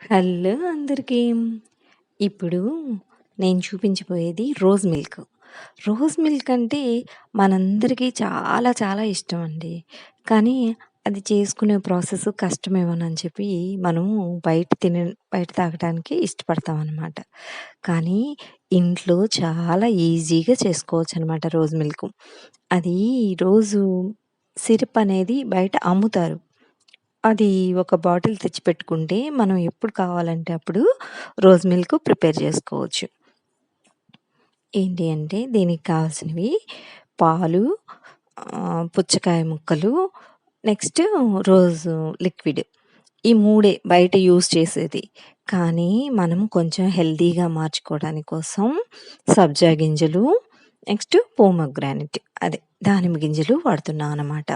Hello అందరికీ. ఇప్పుడు నేను చూపించబోయేది రోజ్ మిల్క్. రోజ్ మిల్క్ అంటే మనందరికీ చాలా చాలా ఇష్టమండి. కానీ అది చేసుకునే ప్రాసెస్ కష్టమేమోనని చెప్పి మనము బయట తాగటానికి ఇష్టపడతామనమాట. కానీ ఇంట్లో చాలా ఈజీగా చేసుకోవచ్చనమాట రోజ్ మిల్క్. అది రోజు సిరప్ అనేది బయట అమ్ముతారు. అది ఒక బాటిల్ తెచ్చిపెట్టుకుంటే, మనం ఎప్పుడు కావాలంటే అప్పుడు రోజ్ మిల్క్ ప్రిపేర్ చేసుకోవచ్చు. ఏంటి అంటే దీనికి కావాల్సినవి పాలు, పుచ్చకాయ ముక్కలు, నెక్స్ట్ రోజు లిక్విడ్. ఈ మూడే బయట యూజ్ చేసేది. కానీ మనం కొంచెం హెల్తీగా మార్చుకోవడాని కోసం సబ్జా గింజలు, నెక్స్ట్ పోమోగ్రానైట్ అదే దానిమ్మ గింజలు వాడుతున్నాం అనమాట.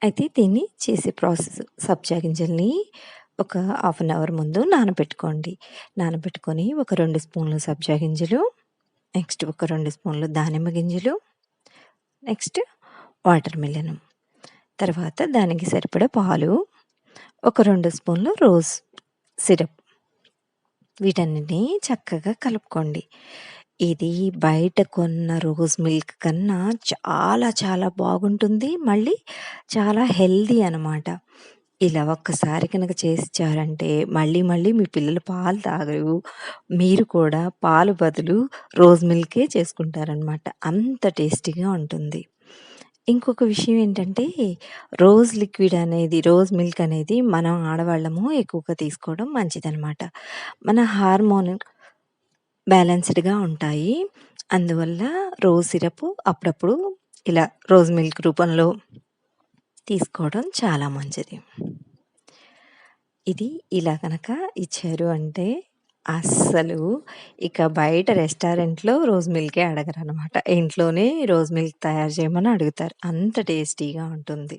అయితే దీన్ని చేసే ప్రాసెస్ సబ్జా గింజల్ని ఒక హాఫ్ అన్ అవర్ ముందు నానబెట్టుకోండి. నానబెట్టుకొని ఒక 2 స్పూన్లు సబ్జా గింజలు, నెక్స్ట్ ఒక 2 స్పూన్లు దానిమ్మ గింజలు, నెక్స్ట్ వాటర్ మిలన్, తర్వాత దానికి సరిపడా పాలు, ఒక 2 స్పూన్లు రోజ్ సిరప్, వీటన్నిటిని చక్కగా కలుపుకోండి. ఇది బయట కొన్న రోజ్ మిల్క్ కన్నా చాలా చాలా బాగుంటుంది. మళ్ళీ చాలా హెల్తీ అనమాట. ఇలా ఒక్కసారి కనుక చేసిచ్చారంటే మళ్ళీ మళ్ళీ మీ పిల్లలు పాలు తాగరు. మీరు కూడా పాలు బదులు రోజ్ మిల్కే చేసుకుంటారనమాట. అంత టేస్టీగా ఉంటుంది. ఇంకొక విషయం ఏంటంటే రోజ్ మిల్క్ అనేది మనం ఆడవాళ్ళము ఎక్కువగా తీసుకోవడం మంచిదనమాట. మన హార్మోన్ బ్యాలెన్స్డ్‌గా ఉంటాయి. అందువల్ల రోజ్ సిరప్ అప్పుడప్పుడు ఇలా రోజ్ మిల్క్ రూపంలో తీసుకోవడం చాలా మంచిది. ఇది ఇలా గనక ఇచ్చారు అంటే అస్సలు ఇక బయట రెస్టారెంట్‌లో రోజ్ మిల్కే అడగరనమాట. ఇంట్లోనే రోజ్ మిల్క్ తయారు చేయమని అడుగుతారు. అంత టేస్టీగా ఉంటుంది.